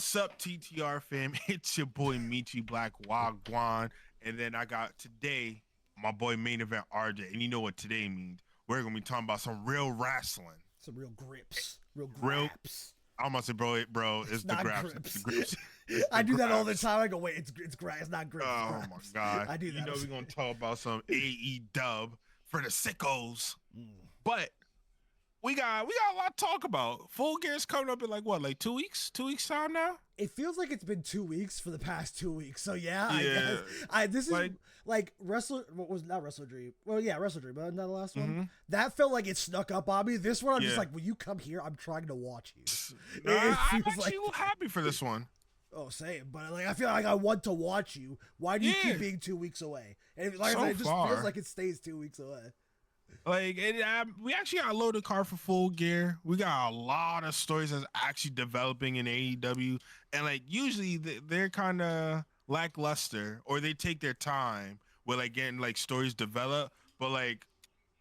What's up, TTR fam? It's your boy Meechy Black Wagwan. And then I got today my boy Main Event RJ. And you know what today means? We're gonna be talking about some real wrestling. Some real grips, real Real graps. I'm gonna say, bro, it's the Not graps. grips. The grips. It's the I do that all the graps. time. I go, wait, it's grass, it's not grips. Oh my Graps. god. I do You that. know we're gonna talk about some AEW for the sickos. Mm. But we got a lot to talk about. Full Gear's coming up in like 2 weeks? 2 weeks time now? It feels like it's been 2 weeks for the past 2 weeks. So yeah, I Yeah. guess this is Like- like Wrestler. What was not Wrestler Dream? Well, yeah, Wrestler Dream, but not the last one. Mhm. That felt like it snuck up on me. This one, I'm just Yeah. like, will you come here? I'm trying to watch you. Nah, It I'm feels actually happy for this one. Oh, same, but like I feel like I want to watch you. Why do you Yeah. keep being 2 weeks away? And like So I said, it just far. feels like it stays 2 weeks away. Like, we actually got a loaded card for Full Gear. We got a lot of stories that's actually developing in AEW, and like usually they're kind of lackluster, or they take their time with like getting like stories developed. But like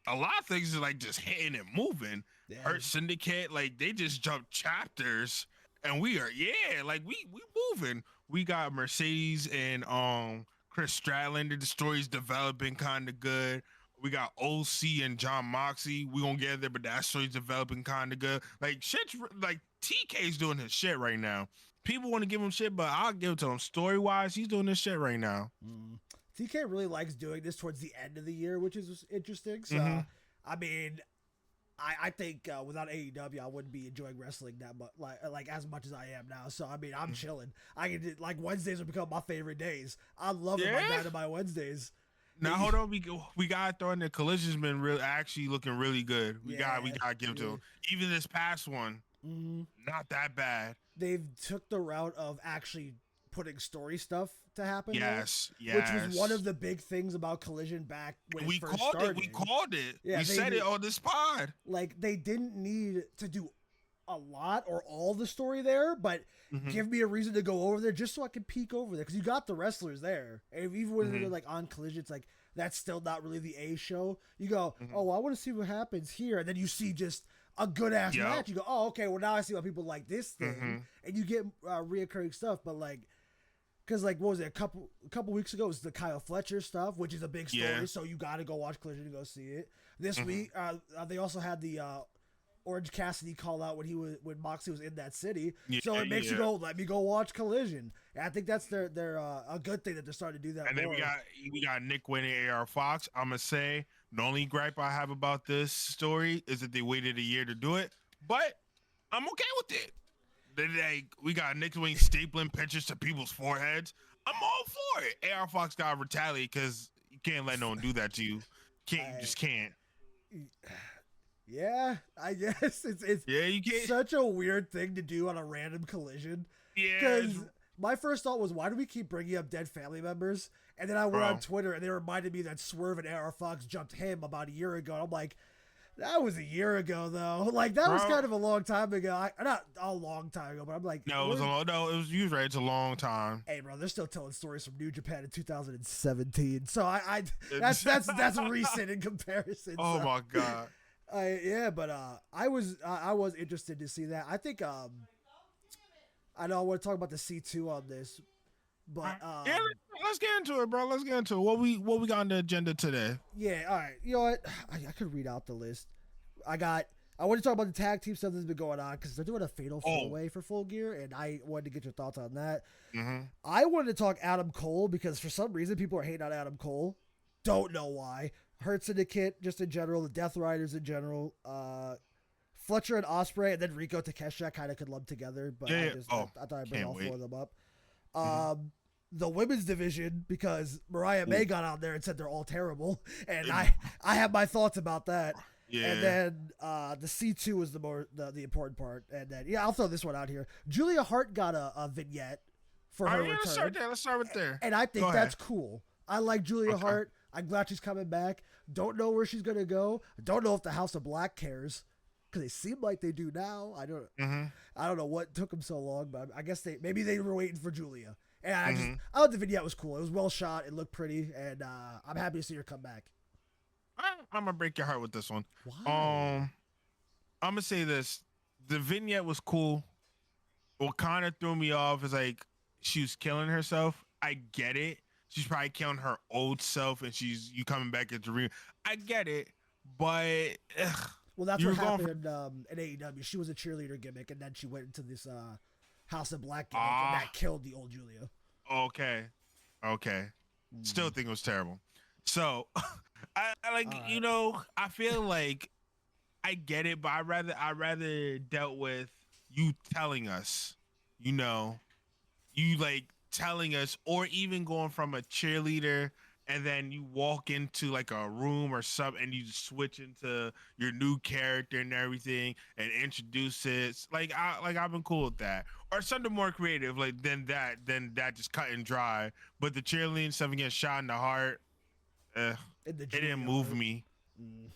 a lot of things is like just hitting and moving. Yeah. Hurt Syndicate, like they just jumped chapters, and we are like we moving. We got Mercedes and Chris Stratlander. The story's developing kind of good. We got OC and John Moxley. We gonna get there, but that story's developing kind of good. Like shit's like TK's doing his shit right now. People want to give him shit, but I'll give it to him. Story wise, he's doing this shit right now. TK really likes doing this towards the end of the year, which is interesting. So, Mhm. I mean, I think without AEW, I wouldn't be enjoying wrestling that much, like as much as I am now. So, I mean, I'm chilling. I can do, like Wednesdays will become my favorite days. I'm loving my Yeah. Dynamite Wednesdays. Now hold on, we got to throw in the Collision's been real, actually looking really good. We Yeah, got to give it to yeah. him. Even this past one, not that bad. They've took the route of actually putting story stuff to happen. there, Yes, Which was one yes. of the big things about Collision back when We it first called started. it. We called it. Yeah, we they said did- it on this pod. Like they didn't need to do a lot or all the story there, but give me a reason to go over there just so I can peek over there because you got the wrestlers there. And even when they're like on Collision, it's like that's still not really the A show. You go, oh, I want to see what happens here, and then you see just a good ass Yep. match. You go, oh, okay, well now I see why people like this thing, and you get reoccurring stuff. But like, because like what was it a couple weeks ago it was the Kyle Fletcher stuff, which is a big story. Yeah. So you got to go watch Collision to go see it. This week, they also had the Orange Cassidy call out when Moxley was in that city. So it makes you go, let me go watch Collision. And I think that's their a good thing that they're starting to do that. And then more. we got Nick winning AR Fox. I'm gonna say the only gripe I have about this story is that they waited a year to do it, but I'm okay with it. We got Nick Wayne stapling pictures to people's foreheads. I'm all for it. AR Fox got retaliate because you can't let no one do that to you. You just can't. Yeah, I guess it's Yeah, you can't. such a weird thing to do on a random Collision. Yeah, Because my first thought was, why do we keep bringing up dead family members? And then I went on Twitter and they reminded me that Swerve and AR Fox jumped him about a year ago. And I'm like, that was a year ago though. Like that was kind of a long time ago. Not a long time ago, but I'm like, no, it was you was right. It's a long time. hey, bro, they're still telling stories from New Japan in 2017. So that's recent in comparison. Oh so. my god. But I was interested to see that. I think I know I want to talk about the C2 on this, but Yeah, let's get into it, bro. Let's get into it. What we got on the agenda today? yeah, all right. You know what? I could read out the list. I want to talk about the tag team stuff that's been going on because they're doing a fatal four way for Full Gear, and I wanted to get your thoughts on that. I wanted to talk Adam Cole because for some reason people are hating on Adam Cole. Don't know why. Hurt Syndicate, just in general, the Death Riders in general, Fletcher and Ospreay, and then Rico Takeshita kind of could lump together, but I thought I'd bring all four of them up. The women's division, because Mariah May got out there and said they're all terrible, and I have my thoughts about that. Yeah. And then the C2 is the important part, and then I'll throw this one out here. Julia Hart got a vignette for her return. Let's start with there. And I think that's cool. I like Julia Hart. I'm glad she's coming back. Don't know where she's going to go. Don't know if the House of Black cares because they seem like they do now. I don't know what took them so long, but I guess maybe they were waiting for Julia. And I thought the vignette was cool. It was well shot. It looked pretty. And I'm happy to see her come back. I'm going to break your heart with this one. Why? I'm going to say this. The vignette was cool. what kind of threw me off is like she was killing herself. I get it. She's probably killing her old self, and you coming back into real. I get it, but Well, that's you what were going for happened in AEW. She was a cheerleader gimmick, and then she went into this House of Black gimmick, and that ah killed the old Julia. okay, okay. Still Mm. think it was terrible. So I like All right. I feel like I get it, but I rather dealt with you telling us, you know, you like telling us, or even going from a cheerleader and then you walk into like a room or something and you switch into your new character and everything and introduce it. I've been cool with that. Or something more creative, like than that just cut and dry. But the cheerleading stuff and getting shot in the heart, uh, In the it didn't Julia move art. me. Mm.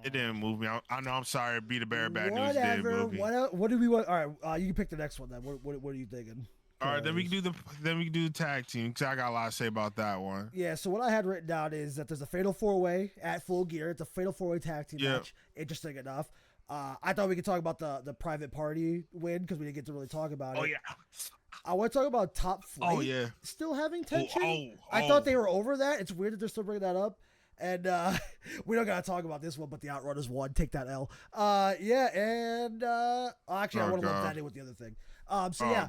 It didn't move me. I know I'm sorry, be the bearer of bad news, it didn't Whatever. move me. What do we want? All right, you can pick the next one then. What are you thinking? All right, then we can Because do the tag team because I got a lot to say about that one. yeah, so what I had written down is that there's a fatal four way at Full Gear. It's a fatal four way tag team Yeah. match. Interesting enough. I thought we could talk about the private party win because we didn't get to really talk about Oh it. yeah. I want to talk about Top Flight. Oh yeah. Still having Oh tension. oh I oh. thought they were over that. It's weird that they're still bringing that up. And we don't gotta talk about this one, but the Outrunners won. Take that L. Yeah, and actually, I Oh want to lump god. that in with the other thing. So Oh yeah,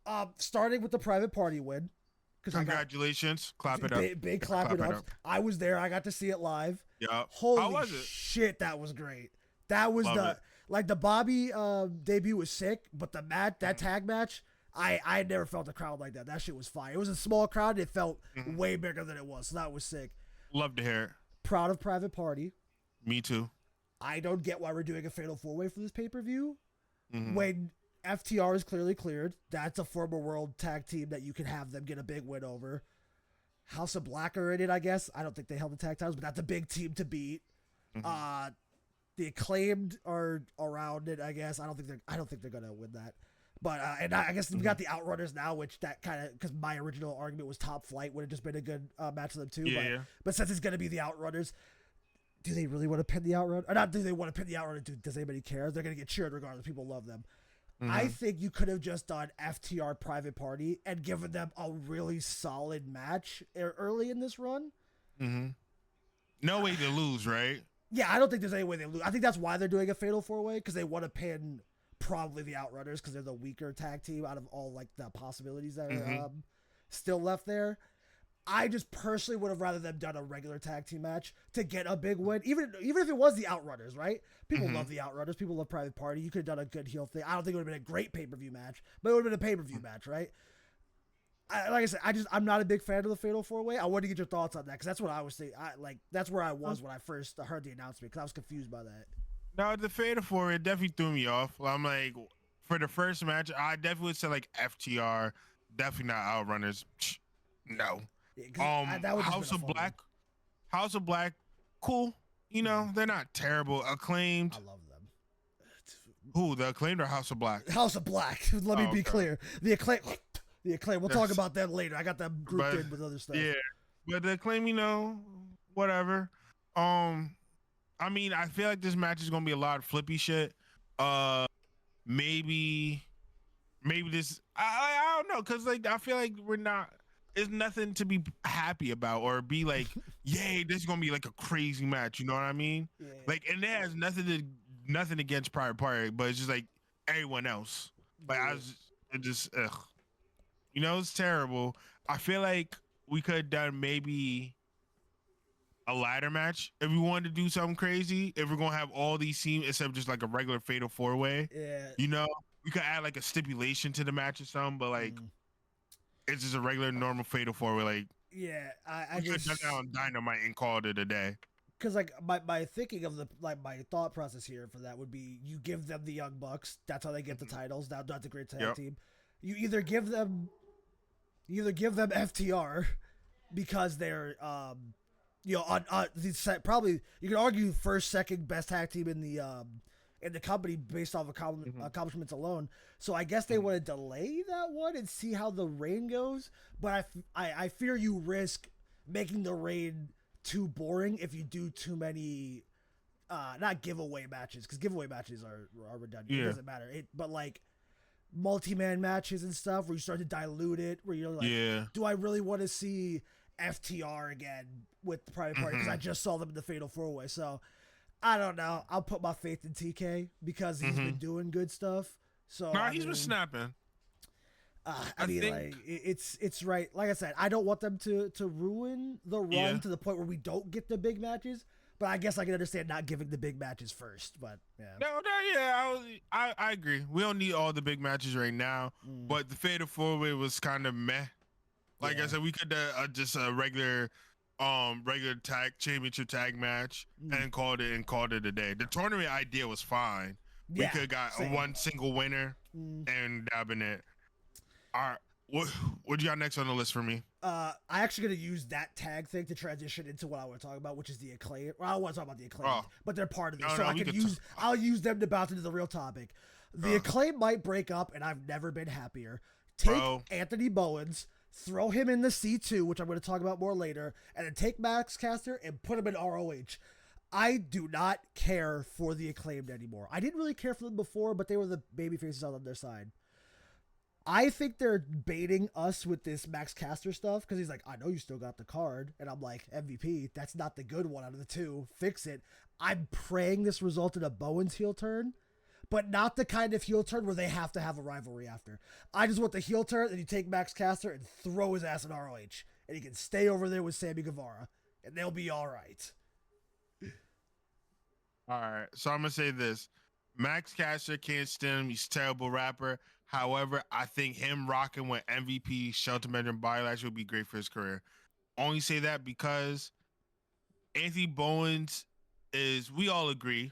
god. starting with the private party win because I got Congratulations. Clap it up. big clap it up. I was there. I got to see it live. Yeah. How Holy was it? shit, that was great. That was Love it. the Bobby debut was sick, but that Mm-hmm. tag match, I never felt a crowd like that. That shit was fire. It was a small crowd. It felt Mm-hmm. way bigger than it was. So that was sick. Love to hear it. Proud of Private Party. Me too. I don't get why we're doing a fatal four way for this pay per view Mm-hmm. when FTR is clearly cleared. That's a former world tag team that you can have them get a big win over. House of Black are in it, I guess. I don't think they held the tag titles, but that's a big team to beat. Mm-hmm. The Acclaimed are around it, I guess. I don't think they're gonna win that. But and I guess we got the Outrunners now, which that kind of because my original argument was Top Flight would have just been a good match for them too. Yeah. But since it's gonna be the Outrunners, do they really want to pin the Outrunner? Or not? Do they want to pin the Outrunner? Does anybody care? They're gonna get cheered regardless. People love them. Mm-hmm. I think you could have just done FTR Private Party and given them a really solid match early in this run. Mm-hmm. No way to lose, right? Yeah, I don't think there's any way they lose. I think that's why they're doing a fatal four way because they want to pin probably the Outrunners because they're the weaker tag team out of all like the possibilities that are still left there. I just personally would have rather them done a regular tag team match to get a big win, even if it was the Outrunners, right? People love the Outrunners. People love Private Party. You could have done a good heel thing. I don't think it would have been a great pay per view match, but it would have been a pay per view match, right? Like I said, I'm not a big fan of the Fatal Four Way. I wanted to get your thoughts on that because that's what I was thinking. That's where I was when I first heard the announcement because I was confused by that. No, the Fatal Four it definitely threw me off. I'm like, for the first match, I definitely would say like FTR, definitely not Outrunners. No. Yeah, that would House of Black, House of Black, cool. You know, they're not terrible. Acclaimed. I love them. Who, the Acclaimed or House of Black? House of Black. Let me be clear. The Acclaim. We'll talk about that later. I got them grouped in with other stuff. Yeah, but the Acclaim, whatever. I mean, I feel like this match is gonna be a lot of flippy shit. Maybe this. I don't know, cause like I feel like we're not. It's nothing to be happy about or be like, yay, this is gonna be like a crazy match. You know what I mean? Yeah. Like, and it has nothing against Private Party, but it's just like everyone else. Like ugh. It's terrible. I feel like we could have done maybe a ladder match if we wanted to do something crazy. If we're gonna have all these teams instead of just like a regular fatal four way. Yeah. We could add like a stipulation to the match or something, but like it's just a regular normal fatal four way. Like I we could have done that on Dynamite and called it a day. Because like my thinking of my thought process here for that would be you give them the Young Bucks. That's how they get the titles. That's the great tag team. You either give them FTR because they're on the set. Probably you could argue first, second best tag team in the company based off accomplishments alone. So I guess they want to delay that one and see how the reign goes. But I fear you risk making the reign too boring if you do too many not giveaway matches because giveaway matches are redundant. It doesn't matter. But like multi-man matches and stuff where you start to dilute it, where you're like, Yeah. do I really want to see FTR again with the Private Party? Because I just saw them in the Fatal 4-Way. So I don't know. I'll put my faith in TK because he's been doing good stuff. So Nah, he's been snapping. I mean, think, like it's right. Like I said, I don't want them to ruin the run to the point where we don't get the big matches. But I guess I can understand not giving the big matches first. But yeah, I agree. We don't need all the big matches right now. But the Fatal 4-Way was kind of meh. Like I said, we could just a regular tag championship tag match and called it a day. The tournament idea was fine. We could have got one single winner and that been it. All right, what do you got next on the list for me? I actually gonna use that tag thing to transition into what I want to talk about, which is the Acclaim. Well, I don't want to talk about the Acclaim, but they're part of this, so I can use. I'll use them to bounce into the real topic. The Acclaim might break up, and I've never been happier. Take Anthony Bowens, throw him in the C2, which I'm going to talk about more later, and then take Max Caster and put him in ROH. I do not care for the Acclaimed anymore. I didn't really care for them before, but they were the baby faces on their side. I think they're baiting us with this Max Caster stuff because he's like, I know you still got the card. And I'm like, MVP, that's not the good one out of the two. Fix it. I'm praying this results in a Bowens heel turn, but not the kind of heel turn where they have to have a rivalry after. I just want the heel turn, and you take Max Caster and throw his ass in ROH. And he can stay over there with Sammy Guevara, and they'll be all right. All right, so I'm going to say this. Max Caster can't stand him. He's a terrible rapper. However, I think him rocking with MVP, Shelton Benjamin, Bylash would be great for his career. Only say that because Anthony Bowens is, we all agree,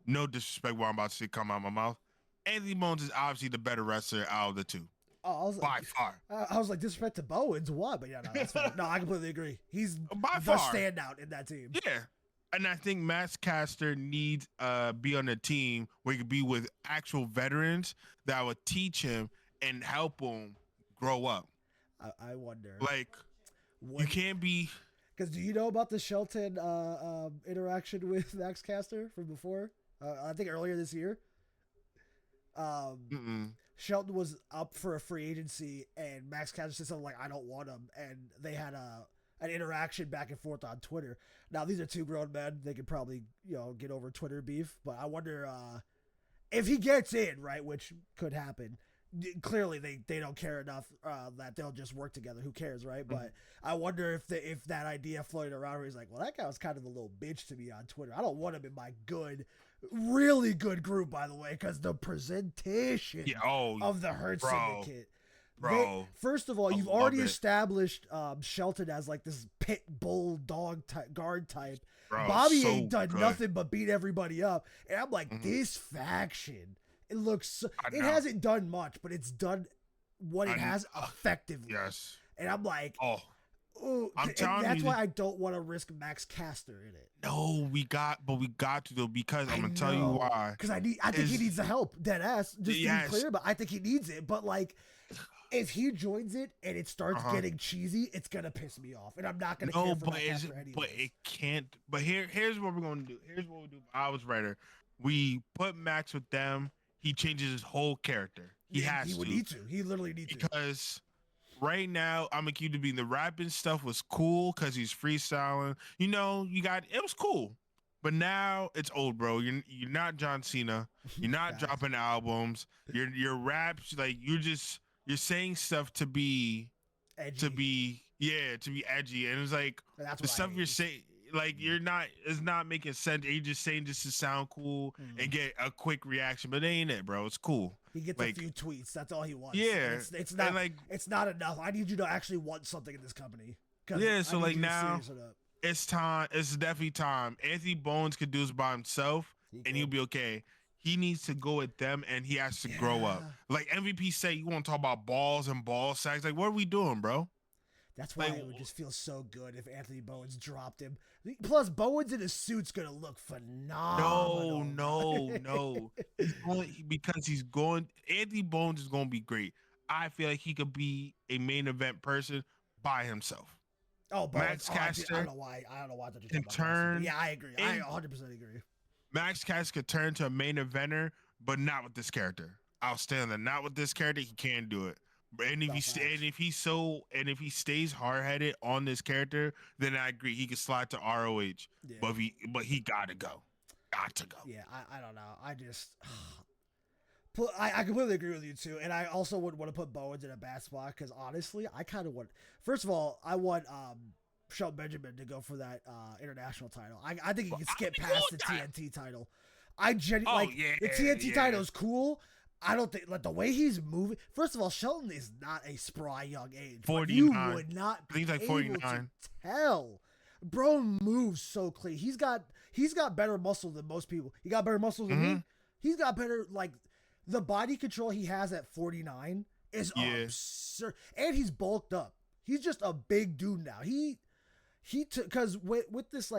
no disrespect what I'm about to say come out of my mouth, Anthony Bowens is obviously the better wrestler out of the two. By far. I was like, disrespect to Bowens? What? But yeah, no, that's fine. No, I completely agree. He's by the far standout in that team. Yeah. And I think Max Caster needs be on a team where he could be with actual veterans that would teach him and help him grow up. I wonder. Like, you can't be... Because do you know about the Shelton interaction with Max Caster from before? I think earlier this year. Shelton was up for a free agency, and Max Caster said something like, I don't want him. And they had an interaction back and forth on Twitter. Now, these are two grown men. They could probably, get over Twitter beef. But I wonder if he gets in, right, which could happen. Clearly, they don't care enough that they'll just work together. Who cares, right? But I wonder if that idea floated around where he's like, well, that guy was kind of a little bitch to me on Twitter. I don't want him in my really good group, by the way, because the presentation of the Hurt Syndicate. First of all, you've already established Shelton as like this pit bull dog guard type. Bobby ain't done nothing but beat everybody up. And I'm like, this faction, it looks, it hasn't done much, but it's done what it has effectively. Yes. And I'm like, I'm telling that's why I don't want to risk Max Caster in it. No, we got to though, because I'm gonna tell you why. Because I think he needs the help, dead ass. Just to be clear, but I think he needs it. But like, if he joins it and it starts getting cheesy, it's gonna piss me off, and I'm not gonna care for Max Caster anyways. But it can't. But here's what we're gonna do. Here's what we do. I was writer. We put Max with them. He changes his whole character. He would need to. He literally needs to. Because right now, I'm accused of being the rapping stuff was cool because he's freestyling. You was cool. But now it's old, bro. You're not John Cena. You're not dropping albums. Your raps, like you're saying stuff to be edgy. To be edgy. And it's like the stuff you're saying, like it's not making sense. You're just saying just to sound cool and get a quick reaction, but it ain't it, bro. It's cool. He gets a few tweets. That's all he wants. Yeah, it's not it's not enough. I need you to actually want something in this company. Yeah, so like now it's time. It's definitely time. Anthony Bowens could do this by himself, and he'll be okay. He needs to go with them, and he has to grow up. Like MVP say, you want to talk about balls and ball sacks? Like, what are we doing, bro? That's why it would just feel so good if Anthony Bowens dropped him. Plus, Bowens in his suit's gonna look phenomenal. No. Because he's going. Anthony Bowens is gonna be great. I feel like he could be a main event person by himself. Oh, Max Caster. I don't know why. Can turn. Yeah, I agree. I 100% agree. Max Caster could turn to a main eventer, but not with this character. outstanding. Not with this character, he can't do it. And if No and facts. if he stays hard headed on this character, then I agree he could slide to ROH. Yeah. But he gotta go, got to go. Yeah, I don't know. I just I completely agree with you too, and I also would want to put Bowens in a bad spot because honestly, I kind of want. First of all, I want Shelton Benjamin to go for that international title. I think he can skip past the TNT title. I genuinely like the TNT title is cool. I don't think like the way he's moving. First of all, Shelton is not a spry young age. 49. You would not I think he's like 49. Tell. Bro moves so clean. He's got better muscle than most people. He got better muscles than me. He's got better like the body control he has at 49 is absurd. And he's bulked up. He's just a big dude now. He because with this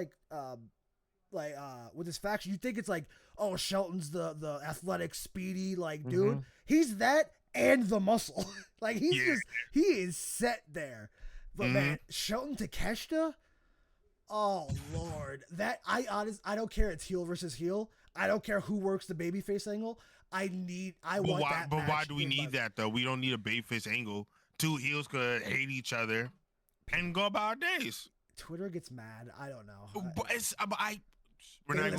with this faction, you think it's like, oh, Shelton's the athletic, speedy like dude. He's that and the muscle. Like he is set there. But man, Shelton Takeshita, oh Lord, that I don't care. It's heel versus heel. I don't care who works the babyface angle. Want that. But why do we need that though? We don't need a babyface angle. Two heels could hate each other and go about our days. Twitter gets mad. I don't know. But we're not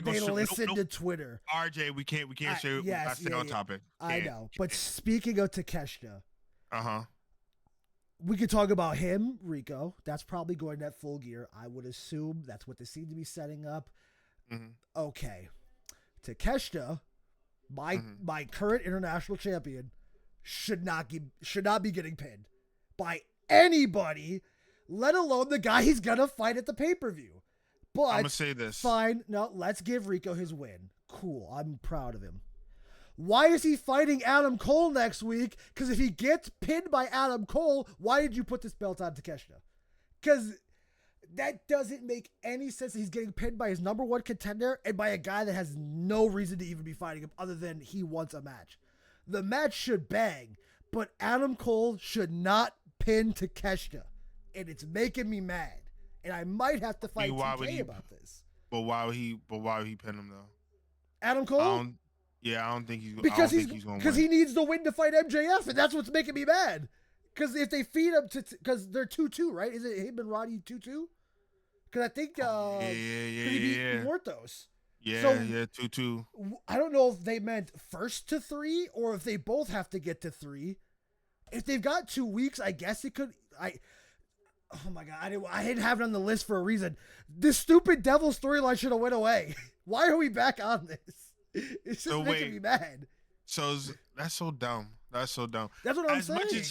going to listen to Twitter. RJ, we can't share. Yes, stay on topic. I know. But speaking of Takeshita, uh-huh. We could talk about him, Rico. That's probably going at Full Gear. I would assume that's what they seem to be setting up. Okay. Takeshita, my current international champion, should not be getting pinned by anybody, let alone the guy he's gonna fight at the pay-per-view. But I'm gonna say this. Fine. No, let's give Rico his win. Cool. I'm proud of him. Why is he fighting Adam Cole next week? Because if he gets pinned by Adam Cole, why did you put this belt on Takeshita? Because that doesn't make any sense that he's getting pinned by his number one contender and by a guy that has no reason to even be fighting him other than he wants a match. The match should bang, but Adam Cole should not pin Takeshita. And it's making me mad. And I might have to fight TK about this. But why would he pin him though? Adam Cole? I don't think he's going to win. Because he needs the win to fight MJF, and that's what's making me mad. Because if they feed him because they're 2-2, right? Is it him and Roddy 2-2? Because I think he beat Muertos. Yeah, so, 2-2. I don't know if they meant first to 3 or if they both have to get to 3. If they've got 2 weeks, I guess it could. Oh my god, I didn't have it on the list for a reason. This stupid devil storyline should have went away. Why are we back on this? It's just making me mad. So that's so dumb. That's so dumb. That's what I'm saying.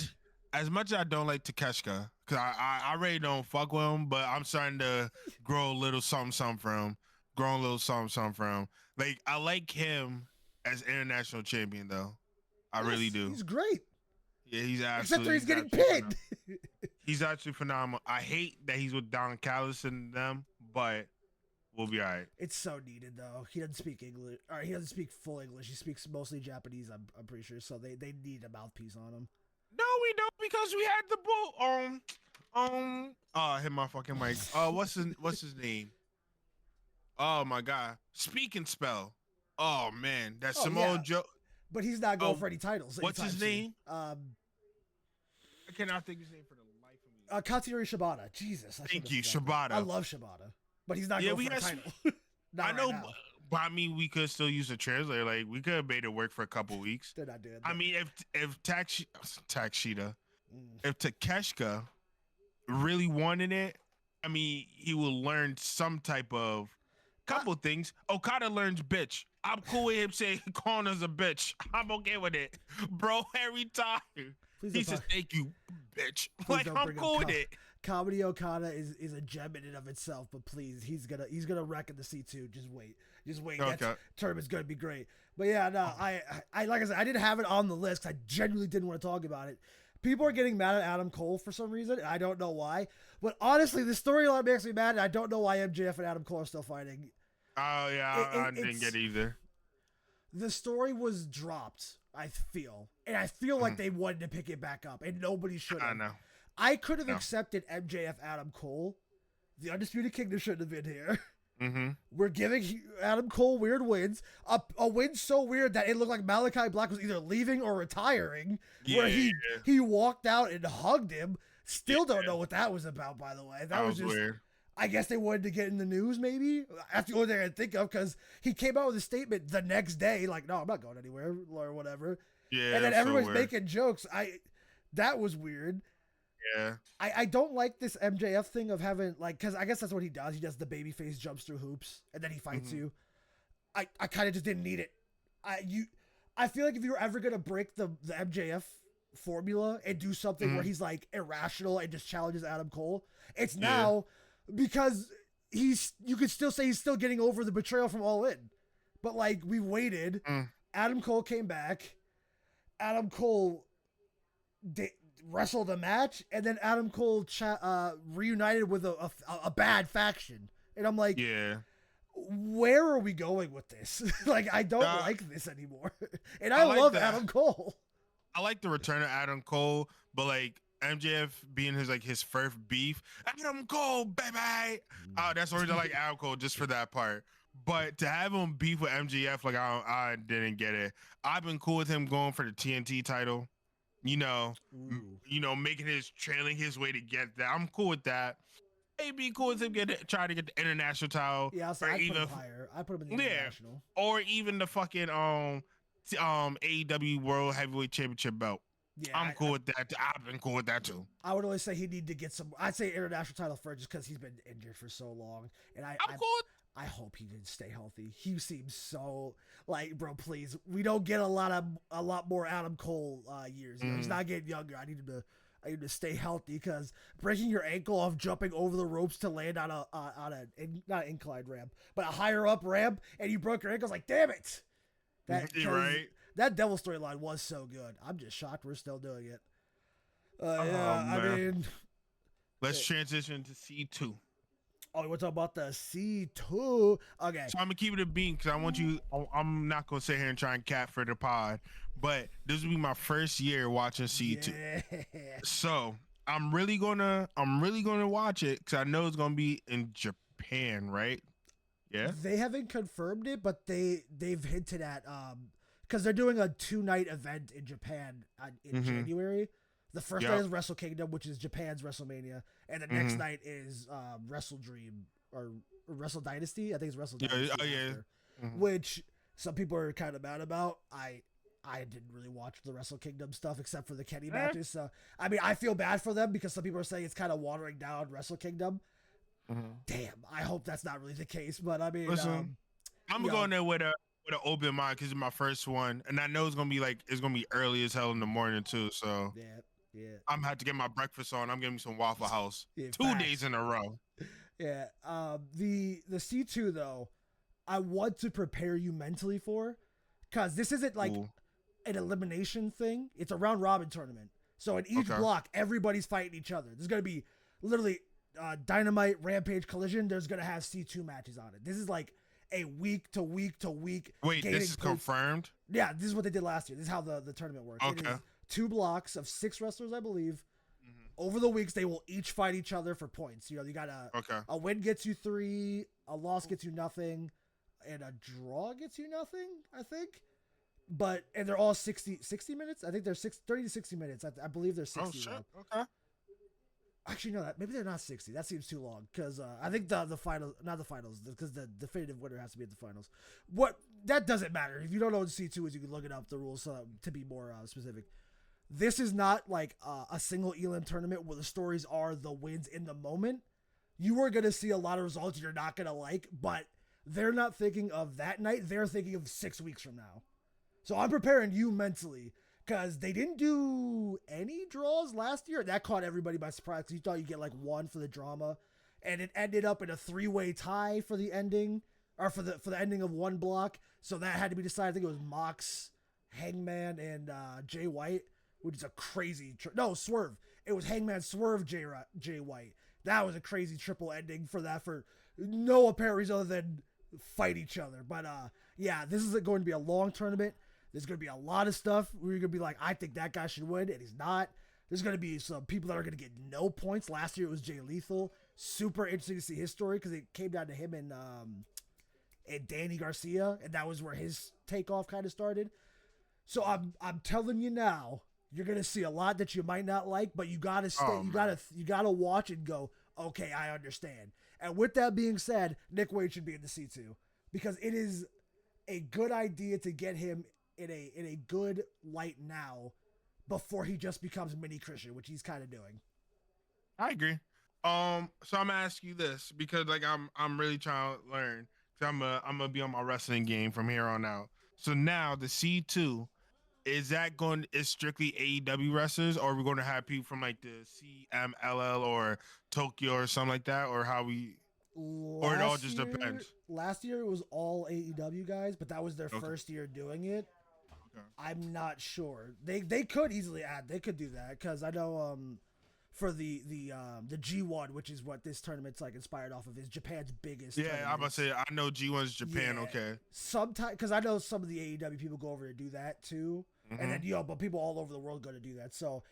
As much as I don't like Takeshita, because I really don't fuck with him, but I'm starting to grow a little something from him. Like, I like him as international champion, though. I really do. He's great. Yeah, he's absolutely. Except for he's getting pinned. He's actually phenomenal. I hate that he's with Don Callis and them, but we'll be all right. It's so needed, though. He doesn't speak English. Or he doesn't speak full English. He speaks mostly Japanese, I'm pretty sure. So they need a mouthpiece on him. No, we don't, because we had the bull. Hit my fucking mic. What's his name? Oh my god, Speak and Spell. Oh man, that's Samoa Joe. But he's not going for any titles. What's his name? I cannot think his name for the life of me. Katsuyori Shibata. Jesus. Thank you, Shibata. I love Shibata, but he's not going for a title. I know, but I mean, we could still use a translator. Like, we could have made it work for a couple weeks. They're not doing that. I mean, if Takeshita, if Takeshita really wanted it, I mean, he will learn some type of couple things. Okada learns bitch. I'm cool with him saying calling us a bitch. I'm okay with it, bro. Every time he says thank you, bitch. Like, I'm cool with it. Comedy Okada is a gem in and of itself, but please, he's gonna wreck in the C2. Just wait. Okay. That tournament's gonna be great. But yeah, no, I like I said, I didn't have it on the list because I genuinely didn't want to talk about it. People are getting mad at Adam Cole for some reason, and I don't know why. But honestly, the storyline makes me mad, and I don't know why MJF and Adam Cole are still fighting. Oh yeah, I didn't get it either. The story was dropped, I feel, and I feel like they wanted to pick it back up, and nobody should have. I know. I could have accepted MJF Adam Cole. The Undisputed Kingdom shouldn't have been here. Mm-hmm. We're giving Adam Cole weird wins. A win so weird that it looked like Malachi Black was either leaving or retiring. Where Yeah, he walked out and hugged him. Still yeah. don't know what that was about, by the way. That was was just weird. I guess they wanted to get in the news, maybe. That's the only thing I can think of, because he came out with a statement the next day, like, "No, I'm not going anywhere," or whatever. Yeah, And then everyone's so making jokes. That was weird. Yeah. I don't like this MJF thing of having, like, because I guess that's what he does. He does the babyface jumps through hoops and then he fights you. I kind of just didn't need it. I feel like if you were ever gonna break the MJF formula and do something where he's like irrational and just challenges Adam Cole, it's now because you could still say he's still getting over the betrayal from All In, but like we waited. Adam Cole came back. Adam Cole wrestled a match, and then Adam Cole reunited with a bad faction, and I'm like, where are we going with this? Like, I don't like this anymore. And I love Adam Cole. I like the return of Adam Cole, but like MJF being his first beef, Adam Cole, baby. That's the reason I like Adam Cole, just for that part. But to have him beef with MJF, like I didn't get it. I've been cool with him going for the TNT title. Trailing his way to get that. I'm cool with that. It'd be cool with him try to get the international title. Yeah, I'd put him higher. I put him in the international. Or even the fucking AEW World Heavyweight Championship belt. Yeah, I'm cool with that. I've been cool with that too. I would always say he'd need to get some. I'd say international title first, just because he's been injured for so long. And I'm cool. I hope he didn't stay healthy. He seems so like, bro. Please, we don't get a lot more Adam Cole years. He's not getting younger. I need him to stay healthy, because breaking your ankle off jumping over the ropes to land on a not an inclined ramp, but a higher up ramp, and you broke your ankles. Like, damn it. That devil storyline was so good. I'm just shocked we're still doing it. I mean, let's transition to C2. Oh, you want to talk about the C2? Okay. So I'm gonna keep it a bean, because I want you. I'm not gonna sit here and try and cat for the pod, but this will be my first year watching C2. Yeah. So I'm really gonna watch it, because I know it's gonna be in Japan, right? Yeah. They haven't confirmed it, but they've hinted at because they're doing a 2-night event in Japan in January. The first night is Wrestle Kingdom, which is Japan's WrestleMania, and the next night is Wrestle Dream or Wrestle Dynasty. I think it's Wrestle Dynasty. Which some people are kind of mad about. I didn't really watch the Wrestle Kingdom stuff except for the Kenny matches. So I mean, I feel bad for them, because some people are saying it's kind of watering down Wrestle Kingdom. Damn, I hope that's not really the case. But I mean, listen, I'm going there with an open mind, because it's my first one, and I know it's gonna be early as hell in the morning too. So yeah, I'm gonna have to get my breakfast on. I'm getting me some Waffle House 2 days in a row. Yeah. The C2 though, I want to prepare you mentally for, because this isn't like an elimination thing. It's a round robin tournament. So in each block, everybody's fighting each other. There's gonna be literally Dynamite, Rampage, Collision. There's gonna have C2 matches on it. This is like a week to week to week. Wait, this is confirmed? Yeah, this is what they did last year. This is how the tournament works. Okay. It is 2 blocks of 6 wrestlers, I believe. Over the weeks, they will each fight each other for points. You got a win gets you 3, a loss gets you nothing, and a draw gets you nothing, I think. And they're all 60 minutes. I think they're 30 to 60 minutes. I believe they're 60. Oh shit. Okay. Actually, no, maybe they're not 60. That seems too long, because I think the final, not the finals, because the definitive winner has to be at the finals. That doesn't matter. If you don't know what C2 is, you can look it up, the rules, to be more specific. This is not like a single elim tournament where the stories are the wins in the moment. You are going to see a lot of results you're not going to like, but they're not thinking of that night. They're thinking of 6 weeks from now. So I'm preparing you mentally, because they didn't do any draws last year. That caught everybody by surprise, because you thought you'd get like 1 for the drama, and it ended up in a 3-way tie for the ending, or for the ending of 1 block. So that had to be decided. I think it was Mox, Hangman, and Jay White, which is a crazy Swerve. It was Hangman, Swerve, Jay White. That was a crazy triple ending for that, for no apparent reason other than fight each other. But yeah, this is going to be a long tournament. There's going to be a lot of stuff where you're going to be like, I think that guy should win, and he's not. There's going to be some people that are going to get no points. Last year it was Jay Lethal. super interesting to see his story because it came down to him and Danny Garcia, and that was where his takeoff kind of started. So I'm telling you now, you're gonna see a lot that you might not like, but you gotta stay. You gotta watch and go. Okay, I understand. And with that being said, Nick Wade should be in the C2 because it is a good idea to get him in a good light now before he just becomes mini Christian, which he's kind of doing. I agree. So I'm gonna ask you this because like I'm really trying to learn. So I'm gonna be on my wrestling game from here on out. So now the C2, is strictly AEW wrestlers, or are we going to have people from like the CMLL or Tokyo or something like that, or or it all just depends? Last year it was all AEW guys, but that was their first year doing it. Okay. I'm not sure. They could easily add. They could do that because I know for the G1, which is what this tournament's like inspired off of, is Japan's biggest. Yeah, I'm about to say I know G1's Japan. Yeah. Okay. Sometimes because I know some of the AEW people go over to do that too, and then but people all over the world go to do that. So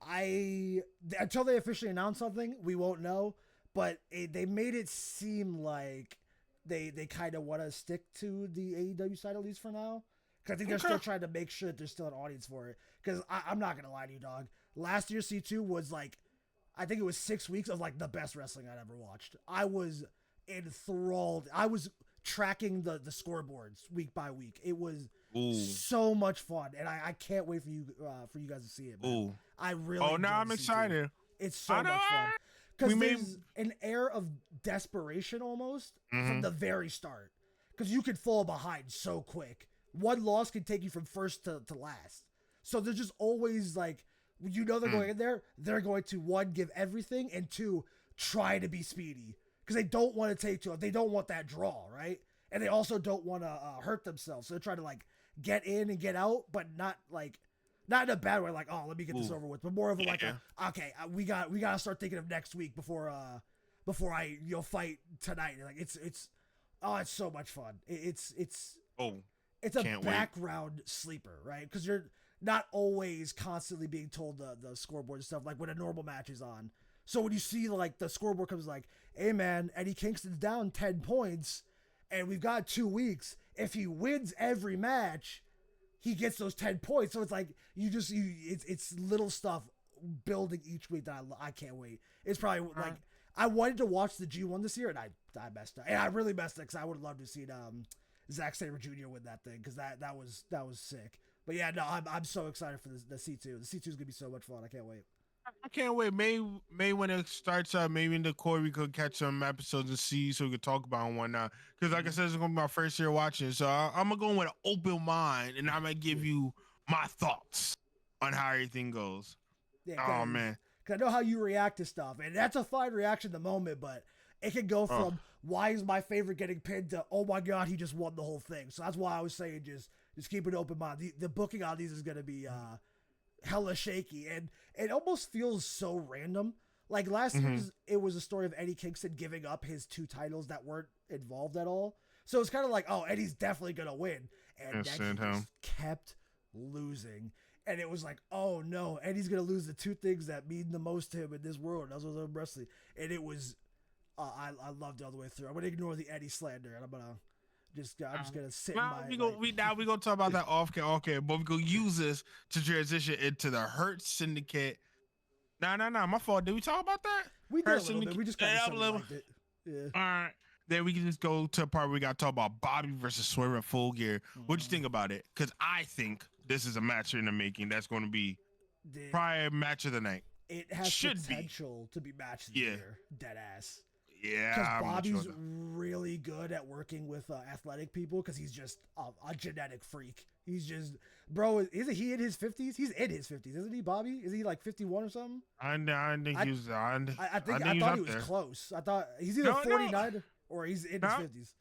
until they officially announce something, we won't know. But they made it seem like they kind of want to stick to the AEW side at least for now. Because I think they're still trying to make sure that there's still an audience for it. Because I'm not going to lie to you, dog. Last year's C2 was like, I think it was 6 weeks of like the best wrestling I'd ever watched. I was enthralled. I was tracking the scoreboards week by week. It was so much fun. And I can't wait for you guys to see it, man. Ooh. I really Oh, now I'm excited. It's so much fun. Because there's an air of desperation almost from the very start. Because you could fall behind so quick. One loss can take you from first to last. So there's just always like, they're going in there, they're going to, one, give everything, and two, try to be speedy. Because they don't want to take too long. They don't want that draw, right? And they also don't want to hurt themselves. So they're trying to like get in and get out, but not in a bad way, like, oh, let me get this over with, but more of a okay, we got to start thinking of next week before I fight tonight. Like it's so much fun. It's a background sleeper, right? Because you're not always constantly being told the scoreboard and stuff like when a normal match is on. So when you see like the scoreboard comes like, hey man, Eddie Kingston's down 10 points, and we've got 2 weeks. If he wins every match, he gets those 10 points. So it's like it's little stuff building each week that I can't wait. It's probably like I wanted to watch the G1 this year, and I messed up. And I really messed up because I would have loved to see Zack Sabre Jr. win that thing because that was sick. But yeah, no, I'm so excited for the C2. The C2 is gonna be so much fun. I can't wait. I can't wait. May when it starts up, maybe in the core we could catch some episodes and see so we could talk about and whatnot. Because like I said, it's gonna be my first year watching, so I'm gonna go in with an open mind, and I'm gonna give you my thoughts on how everything goes. Yeah, oh man, because I know how you react to stuff, and that's a fine reaction at the moment, but it can go from why is my favorite getting pinned to oh my god he just won the whole thing. So that's why I was saying just keep an open mind. The booking on these is gonna be hella shaky, and it almost feels so random. Like last year, it was a story of Eddie Kingston giving up his 2 titles that weren't involved at all. So it's kind of like, oh, Eddie's definitely gonna win, and then he just kept losing, and it was like, oh no, Eddie's gonna lose the 2 things that mean the most to him in this world. That's what I'm wrestling, and it was, I loved it all the way through. I'm gonna ignore the Eddie slander, and I'm just gonna sit. We gonna talk about that off camera, but we gonna use this to transition into the Hurt Syndicate. No, my fault. Did we talk about that? We did a little bit. We just kind of liked it. Yeah. All right. Then we can just go to a part where we got to talk about Bobby versus Swerve at Full Gear. What you think about it? Because I think this is a match in the making that's going to be probably a match of the night. It has potential to be match of the year. Dead ass. Yeah, because Bobby's really good at working with athletic people because he's just a genetic freak. He's just, bro, isn't he in his 50s? He's in his 50s, isn't he, Bobby? Is he like 51 or something? I think he was on. I thought he was close. I thought he's either 49 or he's in his 50s.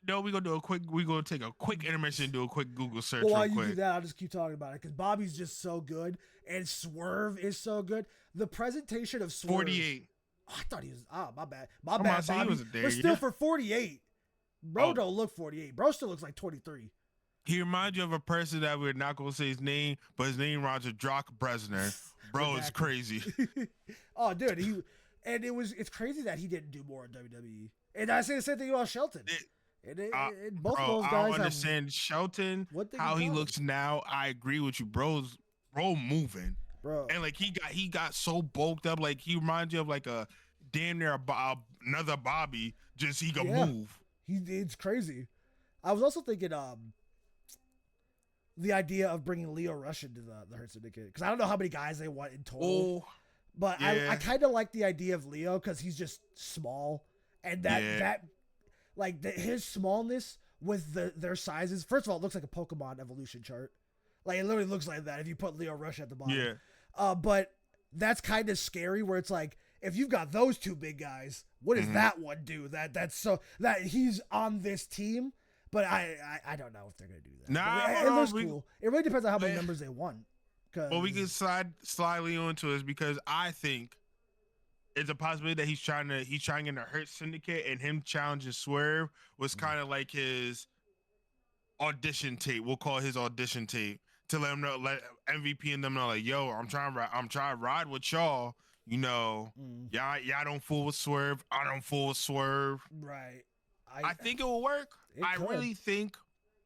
No, we're gonna take a quick intermission and do a quick Google search. Well, while you do that, I'll just keep talking about it because Bobby's just so good and Swerve is so good. The presentation of Swerve. 48. I thought he was. My bad. My bad, Bobby. But still, for 48, bro, don't look 48. Bro still looks like 23. He reminds you of a person that we're not gonna say his name, but his name Roger Brock Bresner. Bro is crazy. Oh, dude, And it's crazy that he didn't do more in WWE. And I say the same thing about Shelton. And both of Bro, those I don't guys have understand Shelton, one thing in how he common. looks now. I agree with you, bro moving. Bro. And like he got so bulked up, like he reminds you of like a damn near another Bobby, just he can Yeah. move. It's crazy. I was also thinking the idea of bringing Leo Rush into the Hurt Syndicate, because I don't know how many guys they want in total. Oh, But yeah. I kind of like the idea of Leo because he's just small, and his smallness with their sizes. First of all, it looks like a Pokemon evolution chart. Like it literally looks like that if you put Leo Rush at the bottom. Yeah. But that's kind of scary where it's like if you've got those two big guys, what does that one do? That he's on this team. But I don't know if they're gonna do that. Nah, it looks cool. It really depends on how many members they want. Well, we can slide slightly onto this because I think it's a possibility that he's trying to get in the Hurt Syndicate, and him challenging Swerve was kind of like his audition tape. We'll call it his audition tape to let him know, let MVP and them know, like, yo, I'm trying to ride with y'all. You know, y'all don't fool with Swerve. I don't fool with Swerve. Right. I think it will work. I really think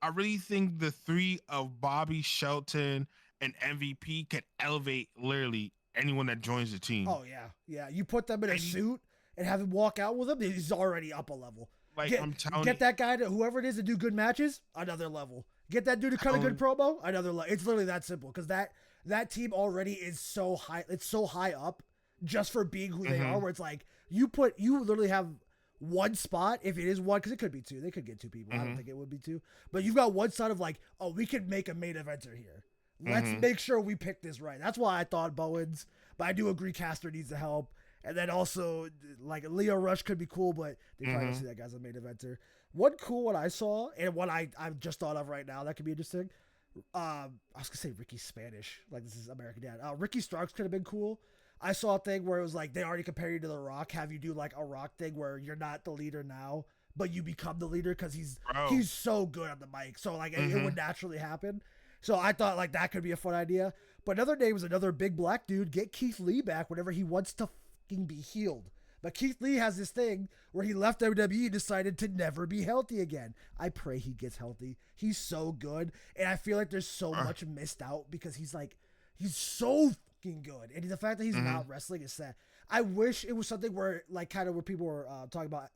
the three of Bobby, Shelton, and MVP could elevate literally anyone that joins the team. Oh yeah. You put them in a suit and have him walk out with them. He's already up a level. Like I'm telling you, get that guy to whoever it is to do good matches, another level. Get that dude to cut a good promo, another level. It's literally that simple because that team already is so high. It's so high up just for being who they are. Where it's like you literally have one spot, if it is one, because it could be two. They could get two people. I don't think it would be two. But you've got one side of like, oh, we could make a main eventer here. Let's make sure we pick this right. That's why I thought Bowens, but I do agree Caster needs the help. And then also, like, Leo Rush could be cool, but they probably don't see that guy's a main eventer. One cool one I saw, and one I just thought of right now that could be interesting. I was going to say Ricky Spanish, like this is American Dad. Ricky Starks could have been cool. I saw a thing where it was like they already compare you to The Rock, have you do like a Rock thing where you're not the leader now, but you become the leader because he's so good on the mic. So like it would naturally happen. So I thought like that could be a fun idea. But another name was another big black dude. Get Keith Lee back whenever he wants to fucking be healed. But Keith Lee has this thing where he left WWE and decided to never be healthy again. I pray he gets healthy. He's so good. And I feel like there's so much missed out because he's so fucking good. And the fact that he's not wrestling is sad. I wish it was something where like kind of where people were talking about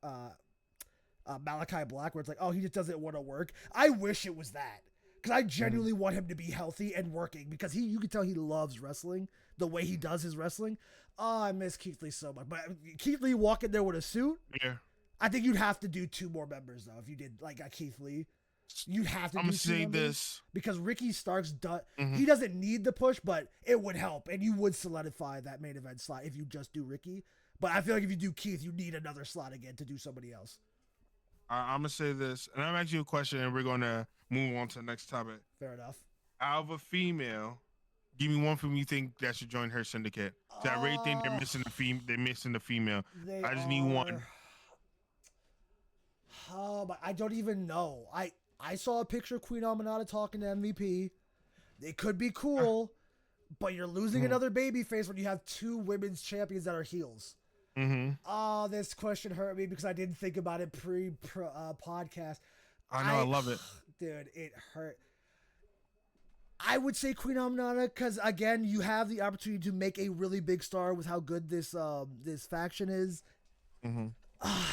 Malachi Black where it's like, oh, he just doesn't want to work. I wish it was that. Because I genuinely want him to be healthy and working because you can tell he loves wrestling the way he does his wrestling. Oh, I miss Keith Lee so much. But Keith Lee walking there with a suit, I think you'd have to do two more members though. If you did like a Keith Lee, you'd have to. I'm gonna say this because Ricky Starks he doesn't need the push, but it would help, and you would solidify that main event slot if you just do Ricky. But I feel like if you do Keith, you need another slot again to do somebody else. I'm gonna say this, and I'm asking you a question, and we're gonna move on to the next topic. Fair enough. Out of a female, give me one from you think that should join her syndicate. So I really think they're missing the female. I just need one. But I don't even know. I saw a picture of Queen Aminata talking to MVP. It could be cool, but you're losing another babyface when you have two women's champions that are heels. Oh, this question hurt me because I didn't think about it pre-podcast. I know, I love it. Dude, it hurt. I would say Queen Aminata because, again, you have the opportunity to make a really big star with how good this faction is.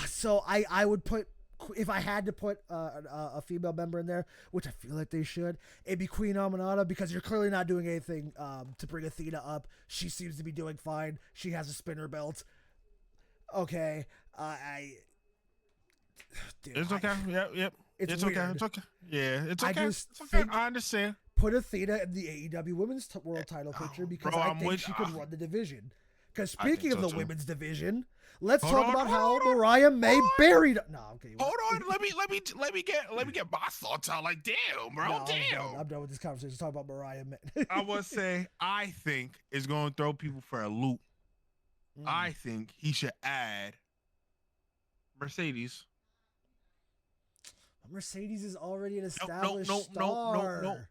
So I would put, if I had to put a female member in there, which I feel like they should, it'd be Queen Aminata because you're clearly not doing anything to bring Athena up. She seems to be doing fine. She has a spinner belt. Okay, dude, it's okay. Yep. It's okay. It's okay. Yeah, it's okay. It's okay. I understand. Put Athena in the AEW Women's World Title picture because I think she could run the division. Because speaking of the women's division, let's talk about how Mariah May buried. No, okay. Hold on. Let me get my thoughts out. Like, damn, bro, no, damn. I'm done with this conversation. Talk about Mariah May. I would say I think it's going to throw people for a loop. I think he should add Mercedes. Mercedes is already an No, established no, no, no, no, no. star.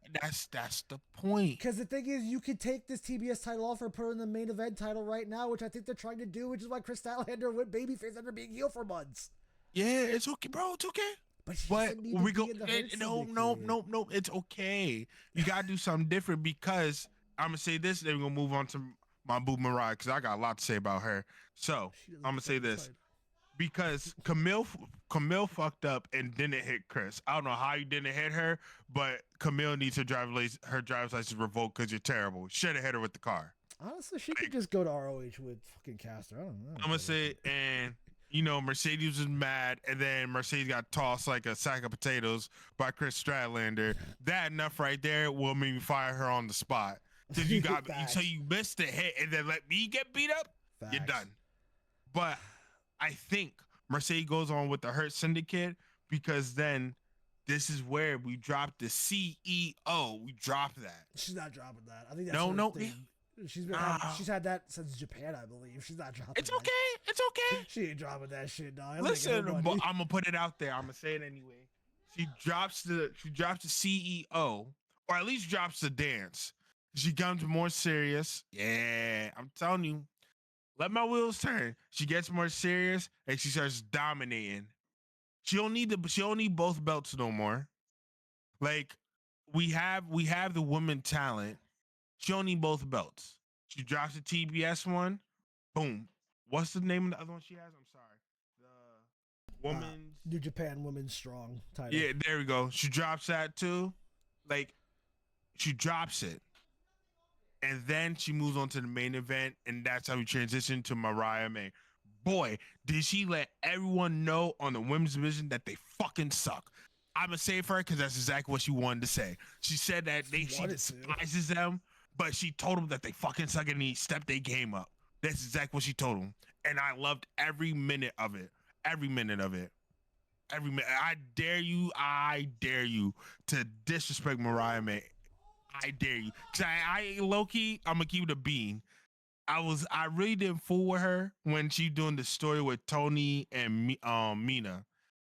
That's the point. Because the thing is, you could take this TBS title off and put it in the main event title right now, which I think they're trying to do, which is why Chris Statlander went babyface after being heel for months. Yeah, it's okay, bro. It's okay. But we go. No. It's okay. You gotta do something different because I'm gonna say this. Then we're gonna move on to my boo Mariah because I got a lot to say about her. So I'm gonna say this because Camille fucked up and didn't hit Chris. I don't know how you didn't hit her, but Camille needs her driver's license revoked because you're terrible. Should have hit her with the car. Honestly, she could just go to ROH with fucking Caster. I don't know. I'm gonna say and. You know, Mercedes was mad, and then Mercedes got tossed like a sack of potatoes by Chris Statlander. That enough right there will make me fire her on the spot. Cause you got so you missed the hit, and then let me get beat up. Facts. You're done. But I think Mercedes goes on with the Hurt Syndicate because then this is where we drop the CEO. We drop that. She's not dropping that. I think that's no. She's had that since Japan, I believe. She's not dropping. It's okay. That. It's okay. She ain't dropping that shit, dog. Listen, I'm gonna put it out there. I'm gonna say it anyway. She drops the CEO, or at least drops the dance. She becomes more serious. Yeah, I'm telling you. Let my wheels turn. She gets more serious and she starts dominating. She don't need both belts no more. Like we have the women talent. She don't need both belts. She drops the TBS one. Boom. What's the name of the other one she has? I'm sorry. The women's New Japan Women's Strong title. Yeah, there we go. She drops that too. Like she drops it. And then she moves on to the main event, and that's how we transition to Mariah May. Boy, did she let everyone know on the women's division that they fucking suck. I'm gonna say it for her because that's exactly what she wanted to say. She said that she despises them. But she told them that they fucking suck and he stepped their game up. That's exactly what she told them. And I loved every minute of it. Every minute of it. Every minute. I dare you to disrespect Mariah May. I dare you. Because I low-key, I'm going to keep it a bean. I really didn't fool with her when she doing the story with Tony and Mina.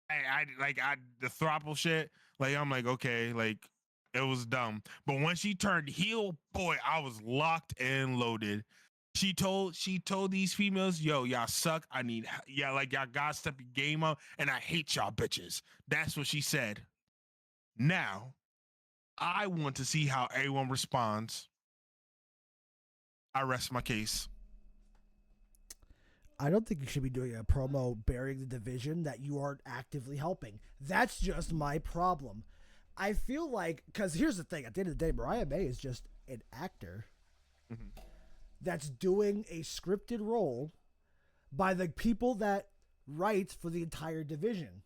The throuple shit. Like, I'm like, okay, like, it was dumb. But when she turned heel, boy, I was locked and loaded. She told these females, yo, y'all suck. Y'all gotta step your game up, and I hate y'all bitches. That's what she said. Now, I want to see how everyone responds. I rest my case. I don't think you should be doing a promo burying the division that you aren't actively helping. That's just my problem. I feel like, because here's the thing, at the end of the day, Mariah May is just an actor that's doing a scripted role by the people that write for the entire division.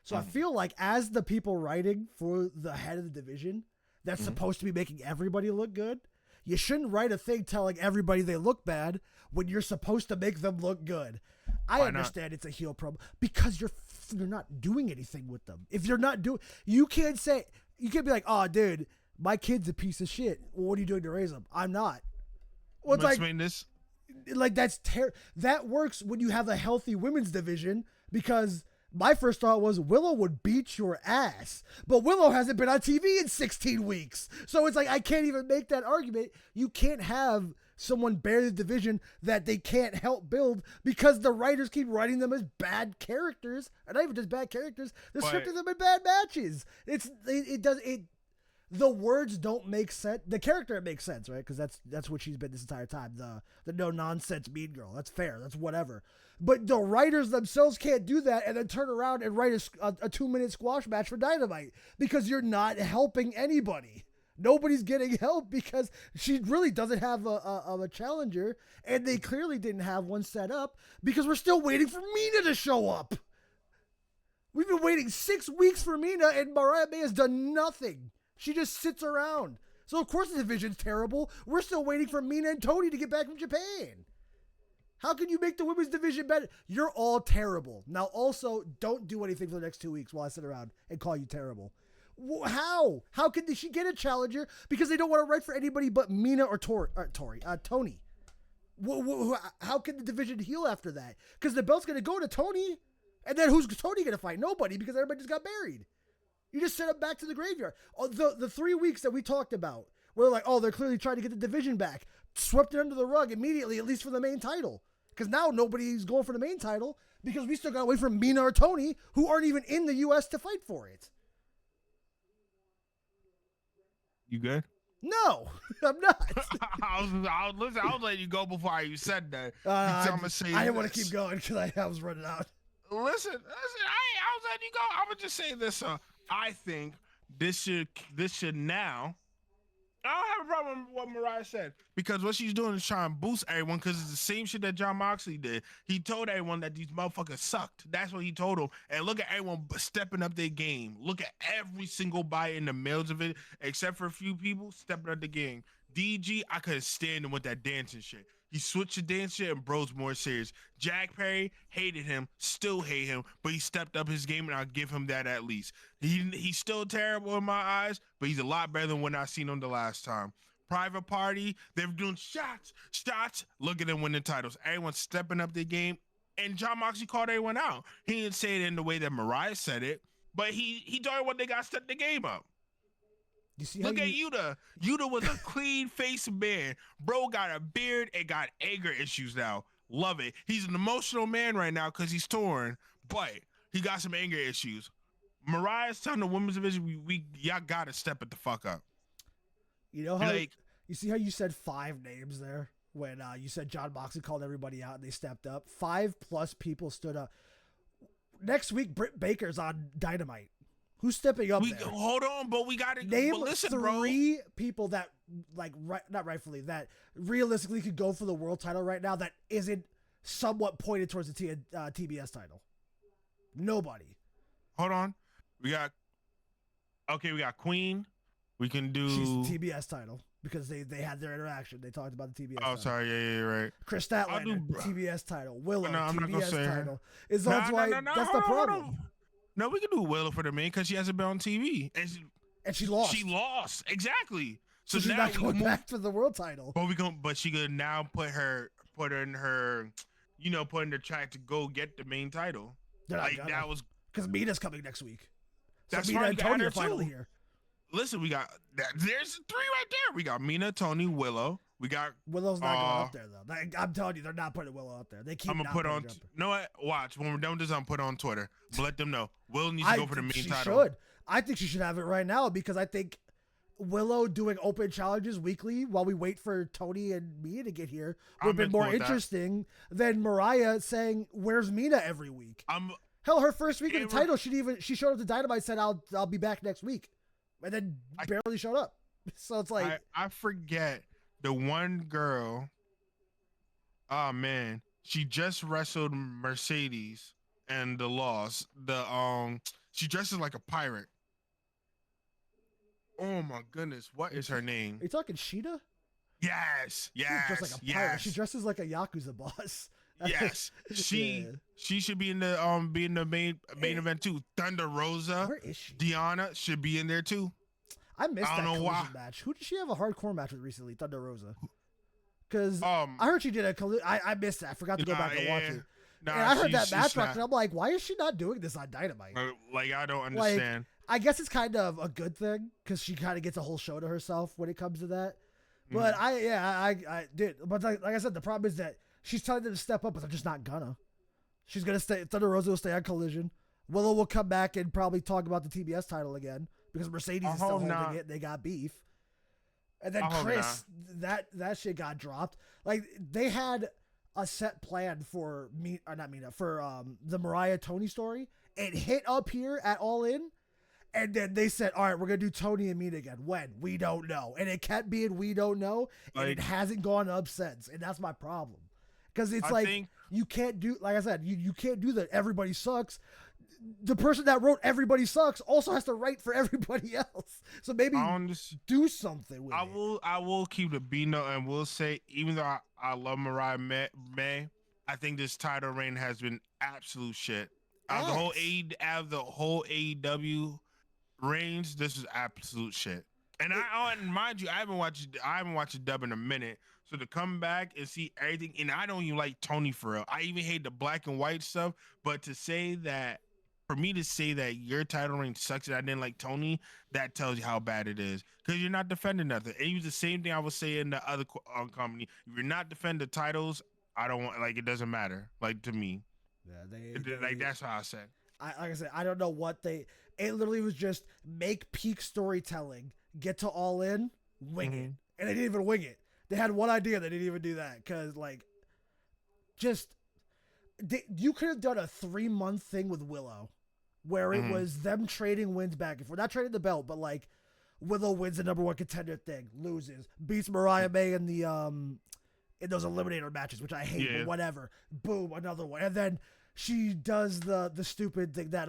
So I feel like as the people writing for the head of the division that's supposed to be making everybody look good, you shouldn't write a thing telling everybody they look bad when you're supposed to make them look good. I understand it's a heel promo because you're not doing anything with them. If you're not doing, you can't be like, oh, dude, my kid's a piece of shit. Well, what are you doing to raise him? I'm not. Well, it's like, this. Like that works when you have a healthy women's division because my first thought was Willow would beat your ass, but Willow hasn't been on TV in 16 weeks. So it's like, I can't even make that argument. You can't have someone bear the division that they can't help build because the writers keep writing them as bad characters, and not even just bad characters. The script is them in bad matches. The words don't make sense. The character makes sense, right? Because that's what she's been this entire time. The no nonsense mean girl. That's fair. That's whatever. But the writers themselves can't do that and then turn around and write a 2-minute squash match for Dynamite because you're not helping anybody. Nobody's getting help because she really doesn't have a challenger, and they clearly didn't have one set up because we're still waiting for Mina to show up. We've been waiting 6 weeks for Mina, and Mariah May has done nothing. She just sits around. So of course the division's terrible. We're still waiting for Mina and Tony to get back from Japan. How can you make the women's division better? You're all terrible. Now also, don't do anything for the next 2 weeks while I sit around and call you terrible. How? How can she get a challenger? Because they don't want to write for anybody but Mina or Tony. How can the division heal after that? Because the belt's going to go to Tony. And then who's Tony going to fight? Nobody, because everybody just got buried. You just send them back to the graveyard. The 3 weeks that we talked about, we're like, oh, they're clearly trying to get the division back. Swept it under the rug immediately, at least for the main title. Because now nobody's going for the main title because we still got to wait for Mina or Tony, who aren't even in the U.S. to fight for it. You good? No, I'm not. I was letting you go before you said that. I didn't want to keep going because I was running out. Listen, I was letting you go. I would just say this. I think this should now. I don't have a problem with what Mariah said because what she's doing is trying to boost everyone because it's the same shit that John Moxley did. He told everyone that these motherfuckers sucked. That's what he told them. And look at everyone stepping up their game. Look at every single body in the males of it, except for a few people stepping up the game. DG, I couldn't stand him with that dancing shit. He switched the dance shit and bro's more serious. Jack Perry hated him, still hate him, but he stepped up his game and I'll give him that at least. He's still terrible in my eyes, but he's a lot better than when I seen him the last time. Private Party, they're doing shots. Look at them winning titles. Everyone's stepping up their game, and John Moxley called everyone out. He didn't say it in the way that Mariah said it, but he told everyone they got to step the game up. You see Look at Yuta. Yuta was a clean face man. Bro got a beard and got anger issues now. Love it. He's an emotional man right now because he's torn, but he got some anger issues. Mariah's telling the women's division, y'all gotta step it the fuck up. You know how you see how you said 5 names there when you said John Moxley called everybody out and they stepped up. 5+ people stood up. Next week, Britt Baker's on Dynamite. Who's stepping up there? Hold on, but we got to name listen, 3 people that not rightfully that realistically could go for the world title right now that isn't somewhat pointed towards the TBS title. Nobody. Hold on, we got Queen. We can do. She's the TBS title because they had their interaction. They talked about the TBS. Oh, title. sorry, yeah, right. Chris Statlander, TBS title. Willow, no, I'm TBS not gonna say title. That's the problem. No, we can do Willow for the main because she hasn't been on TV. And she lost. She lost, exactly. So she's not going back for the world title. But she could now put in the track to go get the main title. That was because Mina's coming next week. So that's Mina right. and Tony are finally here. Listen, we got there's 3 right there. We got Mina, Tony, Willow. We got Willow's not going up there though. I'm telling you, they're not putting Willow up there. They keep. I'm gonna put on. No, what? Watch when we're done with this. I'm put on Twitter. Let them know. Will needs to go for the main title. Should. I think she should have it right now because I think Willow doing open challenges weekly while we wait for Tony and Mina to get here would have been more interesting than Mariah saying, "Where's Mina?" every week. Hell, her first week of the title, she showed up to Dynamite, said, "I'll be back next week," and then barely showed up. So it's like I forget. The one girl, oh man, she just wrestled Mercedes and the loss. She dresses like a pirate. Oh my goodness, what is her name? Are you talking Sheeta? Yes. Like a pirate. She dresses like a Yakuza boss. Yes, she should be in the main event too. Thunder Rosa, where is she? Deanna should be in there too. I missed that collision match. Who did she have a hardcore match with recently? Thunder Rosa. Because I heard she did a collision. I missed it. I forgot to go back and watch it. And I heard that match rock, and I'm like, why is she not doing this on Dynamite? I don't understand. I guess it's kind of a good thing because she kind of gets a whole show to herself when it comes to that. But I did. But like I said, the problem is that she's telling them to step up, but they're just not gonna. She's gonna stay. Thunder Rosa will stay on Collision. Willow will come back and probably talk about the TBS title again because Mercedes is still holding it. They got beef. And then Chris, that shit got dropped. Like they had a set plan for the Mariah Tony story. It hit up here at All In. And then they said, all right, we're going to do Tony and Mina again. When? We don't know. And it kept being we don't know. And it hasn't gone up since. And that's my problem. Because it's you can't do, like I said, you can't do that. Everybody sucks. The person that wrote Everybody Sucks also has to write for everybody else. So maybe do something with it. I will keep the B-note and will say, even though I love Mariah May, I think this title reign has been absolute shit. Out of the whole AEW reigns, this is absolute shit. And mind you, I haven't watched a dub in a minute. So to come back and see everything, and I don't even like Tony for real. I even hate the black and white stuff. But to say that for me to say that your title reign sucks and I didn't like Tony, that tells you how bad it is because you're not defending nothing. And it's the same thing I would say in the other company. If you're not defending the titles, I don't want like it doesn't matter. Like to me, like that's how I said. Like I said, I don't know what they. It literally was just make peak storytelling, get to All In, wing it, and they didn't even wing it. They had one idea, they didn't even do that because like, just you could have done a 3-month thing with Willow, where it was them trading wins back and forth, not trading the belt, but like Willow wins the #1 contender thing, loses, beats Mariah May in the in those eliminator matches, which I hate, but whatever. Boom, another one, and then she does the stupid thing that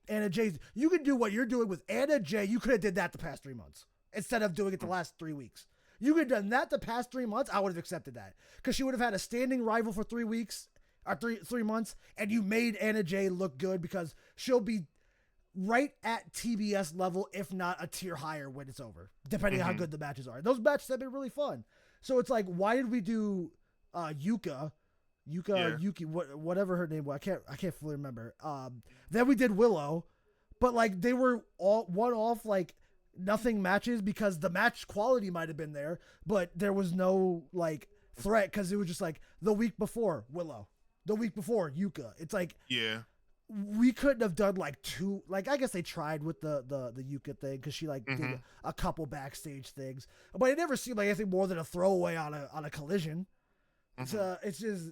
Anna Jay. You can do what you're doing with Anna Jay. You could have did that the past 3 months instead of doing it the last 3 weeks. You could have done that the past 3 months. I would have accepted that because she would have had a standing rival for 3 weeks or 3 months, and you made Anna Jay look good because she'll be right at TBS level, if not a tier higher when it's over, depending on how good the matches are. Those matches have been really fun. So it's like, why did we do Yuki, whatever her name was, I can't fully remember. Then we did Willow, but like they were all one-off, like nothing matches because the match quality might have been there, but there was no like threat because it was just like the week before Willow, the week before Yuka. It's like we couldn't have done like two. Like I guess they tried with the Yuka thing because she like did a couple backstage things, but it never seemed like anything more than a throwaway on a collision. It's just.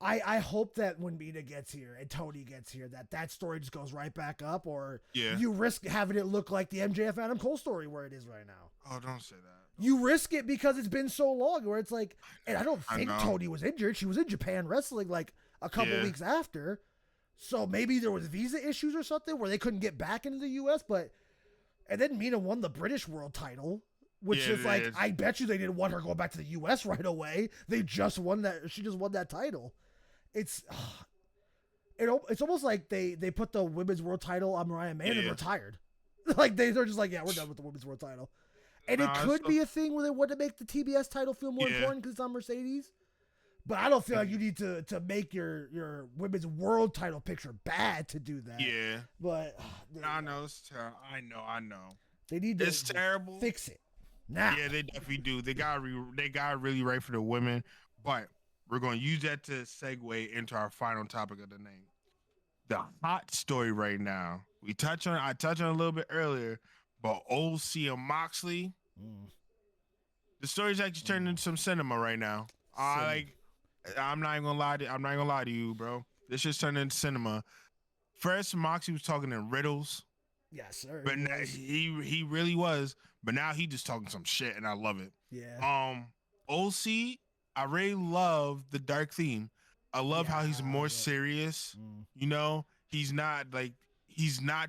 I hope that when Mina gets here and Tony gets here, that story just goes right back up, or you risk having it look like the MJF Adam Cole story where it is right now. Oh, don't say that. You risk it because it's been so long where it's like, and I don't think Tony was injured. She was in Japan wrestling like a couple weeks after. So maybe there was visa issues or something where they couldn't get back into the U.S. And then Mina won the British World title. Which is like, I bet you they didn't want her going back to the U.S. right away. They just won that. She just won that title. It's almost like they put the women's world title on Mariah May and retired. Like they're just like, yeah, we're done with the women's world title. And it could be a thing where they want to make the TBS title feel more important because it's on Mercedes. But I don't feel like you need to make your women's world title picture bad to do that. Yeah. But I know it's terrible. I know. They need to it's terrible. Fix it now. Yeah, they definitely do. They got really right for the women, but we're going to use that to segue into our final topic of the night. The hot story right now. I touched on it a little bit earlier, but OC and Moxley. The story's actually turned into some cinema right now. I'm not even gonna lie to you, bro. This just turned into cinema. First, Moxley was talking in riddles. Yes, sir. But he really was. But now he just talking some shit, and I love it. Yeah. OC. I really love the dark theme. I love how he's more serious. You know, he's not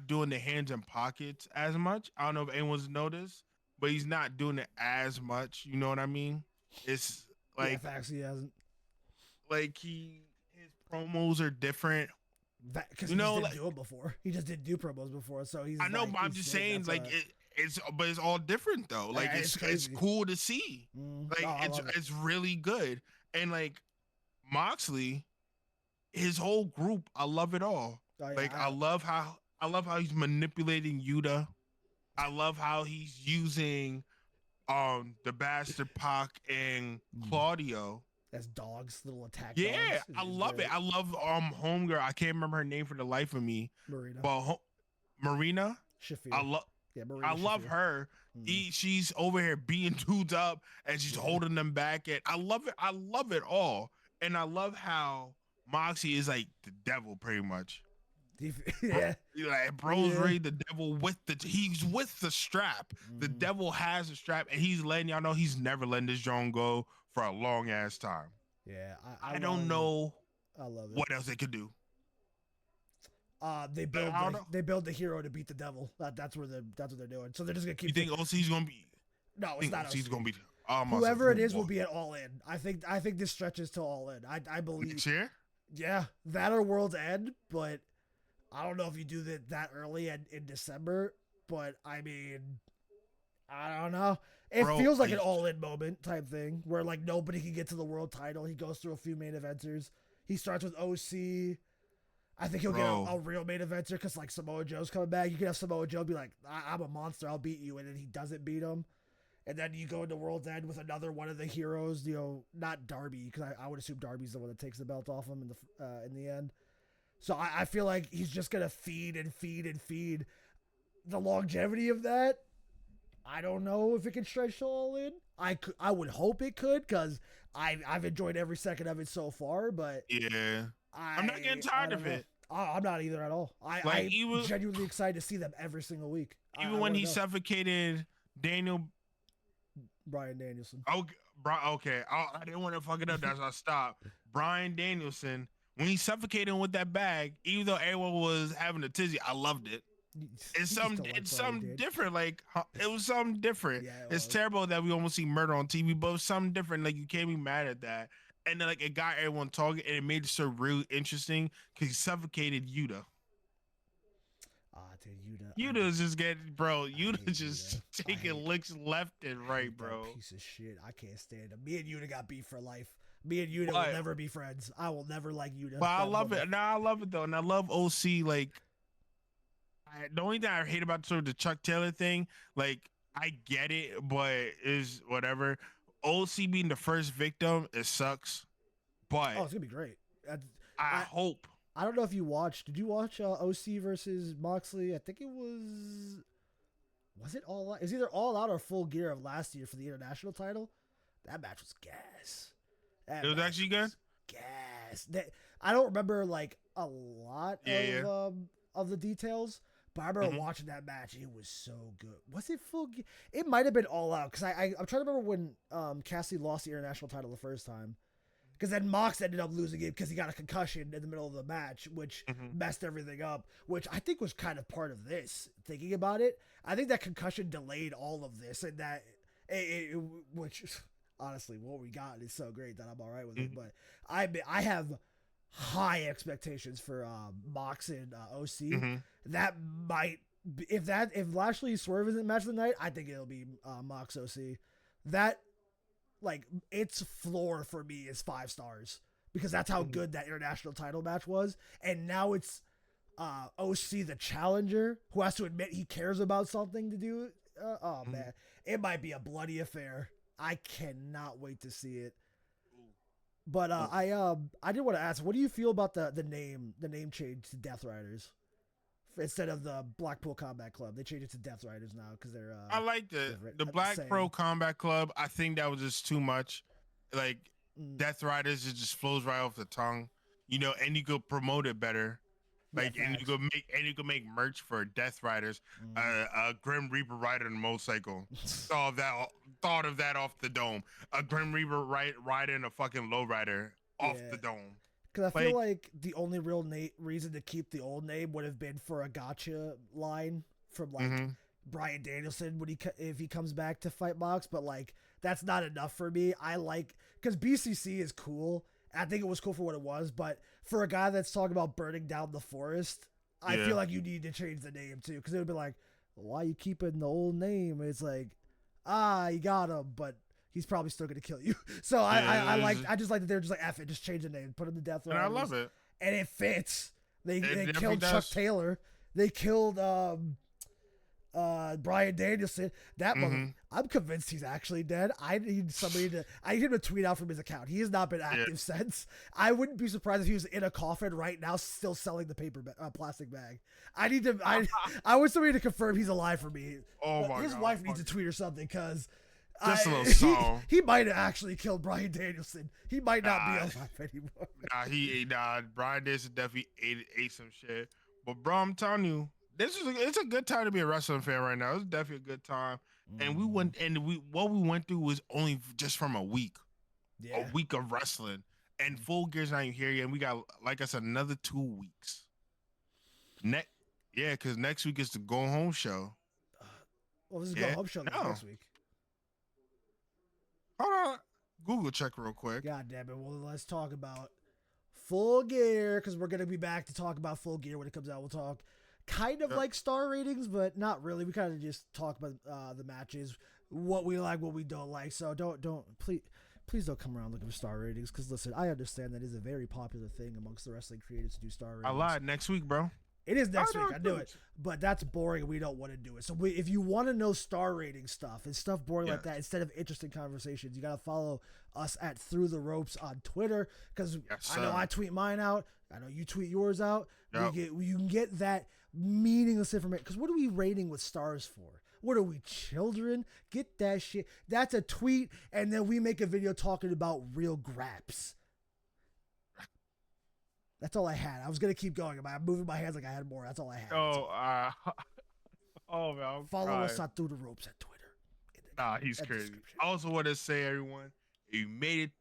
doing the hands in pockets as much. I don't know if anyone's noticed, but he's not doing it as much. You know what I mean? It's like facts he hasn't. Like his promos are different. Because he didn't do it before. He just didn't do promos before, so he's. I know, but I'm just saying, like it's all different though. Like it's cool to see. Like it's really good. And like Moxley, his whole group, I love it all. I love how he's manipulating Yuta. I love how he's using the Bastard Pac and Claudio as dogs, little attack dogs. I love it. I love homegirl. I can't remember her name for the life of me. Marina. But Marina. Shafir. I love her. She's over here beating dudes up and she's holding them back. And I love it. I love it all. And I love how Moxie is like the devil pretty much. Like bro's really the devil he's with the strap. The devil has a strap and he's letting y'all know he's never letting this Joan go for a long ass time. Yeah. I don't know I love it. What else they could do. They build the hero to beat the devil. That's what they're doing. So they're just gonna keep. You think OC's gonna be? No, it's not. OC's gonna be. Whoever it is will be at All In. I think this stretches to All In. I believe. Next year? Yeah, that or World's End, but I don't know if you do that early and in December. But I mean, I don't know. It feels like an All In moment type thing where like nobody can get to the world title. He goes through a few main eventers. He starts with OC. I think he'll Bro. get a real main eventer because like Samoa Joe's coming back. You can have Samoa Joe be like, I'm a monster, I'll beat you, and then he doesn't beat him. And then you go into World's End with another one of the heroes, not Darby, because I would assume Darby's the one that takes the belt off him in the end. So I feel like he's just going to feed and feed and feed. The longevity of that, I don't know if it can stretch all in. I would hope it could, because I've enjoyed every second of it so far, but yeah. I'm not getting tired of it. I'm not either at all. I'm genuinely excited to see them every single week. Even when he suffocated Bryan Danielson. Okay. I didn't want to fuck it up. That's why I stopped. Bryan Danielson, when he suffocated him with that bag, even though everyone was having a tizzy, I loved it. It's something different. Like, it was something different. Yeah, it's terrible that we almost see murder on TV, but it was something different. Like, you can't be mad at that. And then, like, it got everyone talking, and it made it so really interesting because he suffocated Yuta. Dude, Yuta's just getting, bro. Yuta's just taking licks left and right, bro. Piece of shit. I can't stand him. Me and Yuta got beef for life. Me and Yuta will never be friends. I will never like Yuta. But I love it. I love it though, and I love OC. Like, the only thing I hate about sort of the Chuck Taylor thing, like, I get it, but is whatever. OC being the first victim, it sucks. But it's gonna be great. I hope. I don't know if you watched. Did you watch OC versus Moxley? I think it was. Was it All Out? It was either All Out or Full Gear of last year for the international title. That match was gas. It was actually good. Gas. I don't remember like a lot of the details, but I remember watching that match. It was so good. Was it Full Gear? It might have been All Out because I'm trying to remember when Cassidy lost the international title the first time. Because then Mox ended up losing it because he got a concussion in the middle of the match, which messed everything up, which I think was kind of part of this. Thinking about it, I think that concussion delayed all of this, and that which honestly, what we got is so great that I'm all right with it. But I have high expectations for Mox and OC. That might if Lashley Swerve isn't match of the night, I think it'll be Mox OC. That. Like, its floor for me is 5 stars because that's how good that international title match was. And now it's OC, the challenger, who has to admit he cares about something to do. Man, it might be a bloody affair. I cannot wait to see it. But I did want to ask, what do you feel about the name change to Death Riders? Instead of the Blackpool Combat Club, they changed it to Death Riders now because they're. I like the Black Pro Combat Club. I think that was just too much. Like Death Riders, it just flows right off the tongue, and you could promote it better. Like, and you could make merch for Death Riders, a Grim Reaper riding a motorcycle. Thought of that off the dome. A Grim Reaper riding a fucking lowrider off the dome. Because I feel like the only real reason to keep the old name would have been for a gotcha line from like Bryan Danielson if he comes back to fight Mox, but like that's not enough for me. I like because BCC is cool. I think it was cool for what it was, but for a guy that's talking about burning down the forest, I feel like you need to change the name too, because it would be like, why are you keeping the old name? It's like, you got him, but he's probably still gonna kill you. So I just like that they're just like, F it, just change the name, put him to Death Riders. And I love it. And it fits. They killed Chuck Taylor. They killed Bryan Danielson. That I'm convinced he's actually dead. I need him to tweet out from his account. He has not been active since. I wouldn't be surprised if he was in a coffin right now, still selling the plastic bag. I want somebody to confirm he's alive for me. Oh my God. His wife needs to tweet or something because. Just a little song. He might have actually killed Bryan Danielson. He might not be alive anymore. Bryan Danielson definitely ate some shit. But bro, I'm telling you, it's a good time to be a wrestling fan right now. It's definitely a good time. And what we went through was only just from a week. A week of wrestling. And Full Gear's not even here yet. And we got, like I said, another 2 weeks. Because next week is the Go Home show. This is Go Home show next week. Hold on. Google check real quick. God damn it. Well, let's talk about Full Gear because we're going to be back to talk about Full Gear when it comes out. We'll talk kind of like star ratings, but not really. We kind of just talk about the matches, what we like, what we don't like. So don't please don't come around looking for star ratings. Because listen, I understand that is a very popular thing amongst the wrestling creators to do star ratings. I lied. Next week, bro. It is next week. I knew it, but that's boring. We don't want to do it. So if you want to know star rating stuff and stuff boring like that, instead of interesting conversations, you got to follow us at Thru The Ropes on Twitter. Because I know I tweet mine out. I know you tweet yours out. Yep. You can get that meaningless information. Because what are we rating with stars for? What are we, children? Get that shit. That's a tweet, and then we make a video talking about real graps. That's all I had. I was gonna keep going. I'm moving my hands like I had more. That's all I had. Oh man. Follow us on Thru The Ropes at Twitter. Nah, he's crazy. I also want to say, everyone, if you made it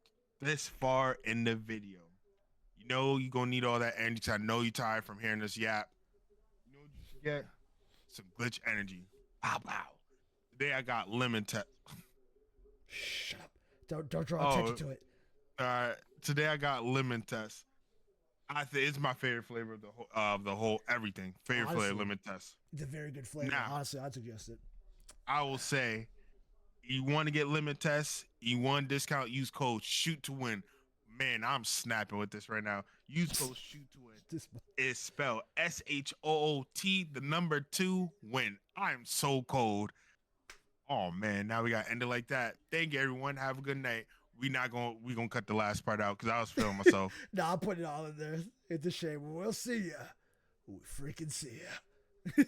this far in the video, you know you're gonna need all that energy. I know you're tired from hearing this yap. You know what you should get? Some glitch energy. Pow pow. Today I got lemon test. Shut up. Don't draw attention to it. Today I got lemon test. I think it's my favorite flavor of the whole everything. Favorite flavor, lemon test. It's a very good flavor. Now, honestly, I'd suggest it. I will say, you want to get lemon test, you want discount, use code SHOOT to win. Man, I'm snapping with this right now. Use code SHOOT to win. It's spelled SHOOT, 2, win. I'm so cold. Oh man, now we gotta end it like that. Thank you, everyone. Have a good night. We gonna cut the last part out because I was feeling myself. Nah, I'll put it all in there. It's a shame. We'll see ya. We freaking see ya.